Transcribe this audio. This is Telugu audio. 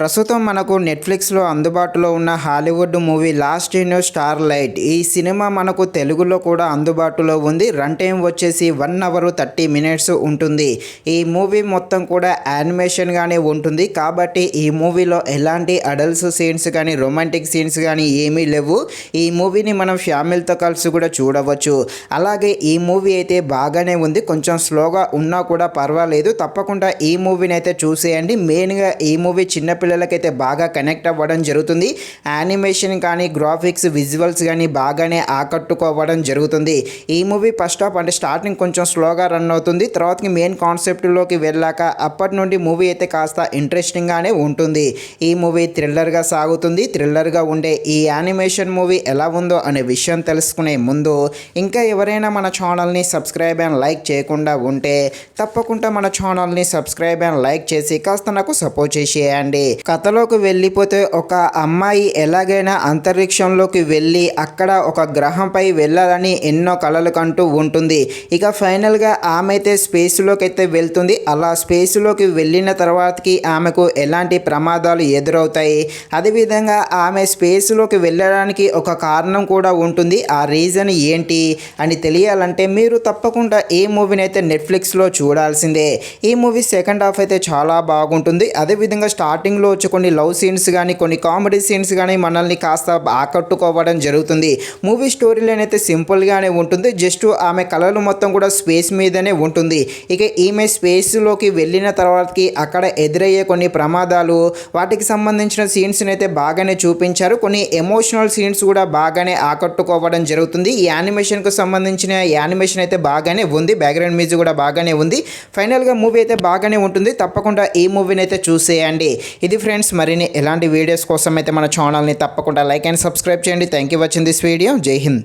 ప్రస్తుతం మనకు నెట్ఫ్లిక్స్లో అందుబాటులో ఉన్న Hollywood movie last in star light. ఈ సినిమా మనకు తెలుగులో కూడా అందుబాటులో ఉంది. రన్ టైం వచ్చేసి 1 అవర్ 30 మినిట్స్ ఉంటుంది. ఈ మూవీ మొత్తం కూడా యానిమేషన్గానే ఉంటుంది కాబట్టి ఈ మూవీలో ఎలాంటి అడల్ట్స్ సీన్స్ కానీ రొమాంటిక్ సీన్స్ కానీ ఏమీ లేవు. ఈ మూవీని మనం ఫ్యామిలీతో కలిసి కూడా చూడవచ్చు. అలాగే ఈ మూవీ అయితే బాగానే ఉంది. కొంచెం స్లోగా ఉన్నా కూడా పర్వాలేదు. తప్పకుండా ఈ మూవీని అయితే చూసేయండి. మెయిన్గా ఈ మూవీ చిన్నపిల్లలకైతే బాగా కనెక్ట్ అవ్వడం జరుగుతుంది. యానిమేషన్ కానీ గ్రాఫిక్స్ విజువల్స్ కానీ బాగానే ఆకట్టుకోవడం జరుగుతుంది. ఈ మూవీ ఫస్ట్ హాఫ్ అంటే స్టార్టింగ్ కొంచెం స్లోగా రన్ అవుతుంది. తర్వాతకి మెయిన్ కాన్సెప్ట్లోకి వెళ్ళాక అప్పటి నుండి మూవీ అయితే కాస్త ఇంట్రెస్టింగ్గానే ఉంటుంది. ఈ మూవీ థ్రిల్లర్గా సాగుతుంది. థ్రిల్లర్గా ఉండే ఈ యానిమేషన్ మూవీ ఎలా ఉందో అనే విషయం తెలుసుకునే ముందు ఇంకా ఎవరైనా మన ఛానల్ని సబ్స్క్రైబ్ అండ్ లైక్ చేయకుండా ఉంటే తప్పకుండా మన ఛానల్ని సబ్స్క్రైబ్ అండ్ లైక్ చేసి కాస్త నాకు సపోర్ట్ చేసేయండి. కథలోకి వెళ్ళిపోతే ఒక అమ్మాయి ఎలాగైనా అంతరిక్షంలోకి వెళ్ళి అక్కడ ఒక గ్రహంపై వెళ్ళాలని ఎన్నో కలలు కంటూ ఉంటుంది. ఇక ఫైనల్గా ఆమె అయితే స్పేస్లోకి అయితే వెళ్తుంది. అలా స్పేస్లోకి వెళ్ళిన తర్వాతకి ఆమెకు ఎలాంటి ప్రమాదాలు ఎదురవుతాయి, అదేవిధంగా ఆమె స్పేస్లోకి వెళ్ళడానికి ఒక కారణం కూడా ఉంటుంది. ఆ రీజన్ ఏంటి అని తెలియాలంటే మీరు తప్పకుండా ఈ మూవీని అయితే నెట్ఫ్లిక్స్లో చూడాల్సిందే. ఈ మూవీ సెకండ్ హాఫ్ అయితే చాలా బాగుంటుంది. అదేవిధంగా స్టార్టింగ్లో వచ్చి కొన్ని లవ్ సీన్స్ కానీ కొన్ని కామెడీ సీన్స్ కానీ మనల్ని కాస్త ఆకట్టుకోవడం జరుగుతుంది. మూవీ స్టోరీ లైన్ అయితే సింపుల్గానే ఉంటుంది. జస్ట్ ఆమె కళలు మొత్తం కూడా స్పేస్ మీదనే ఉంటుంది. ఇక ఈమె స్పేస్లోకి వెళ్ళిన తర్వాతకి అక్కడ ఎదురయ్యే కొన్ని ప్రమాదాలు వాటికి సంబంధించిన సీన్స్ని అయితే బాగానే చూపించారు. కొన్ని ఎమోషనల్ సీన్స్ కూడా బాగానే ఆకట్టుకోవడం జరుగుతుంది. ఈ యానిమేషన్కు సంబంధించిన యానిమేషన్ అయితే బాగానే ఉంది. బ్యాక్గ్రౌండ్ మ్యూజిక్ కూడా బాగానే ఉంది. ఫైనల్గా మూవీ అయితే బాగానే ఉంటుంది. తప్పకుండా ఈ మూవీని అయితే చూసేయండి. ఇది ఫ్రెండ్స్, మరిన్ని ఎలాంటి వీడియోస్ కోసం అయితే మన ఛానల్ని తప్పకుండా లైక్ అండ్ సబ్స్క్రైబ్ చేయండి. Thank you watching this video. జై హింద్.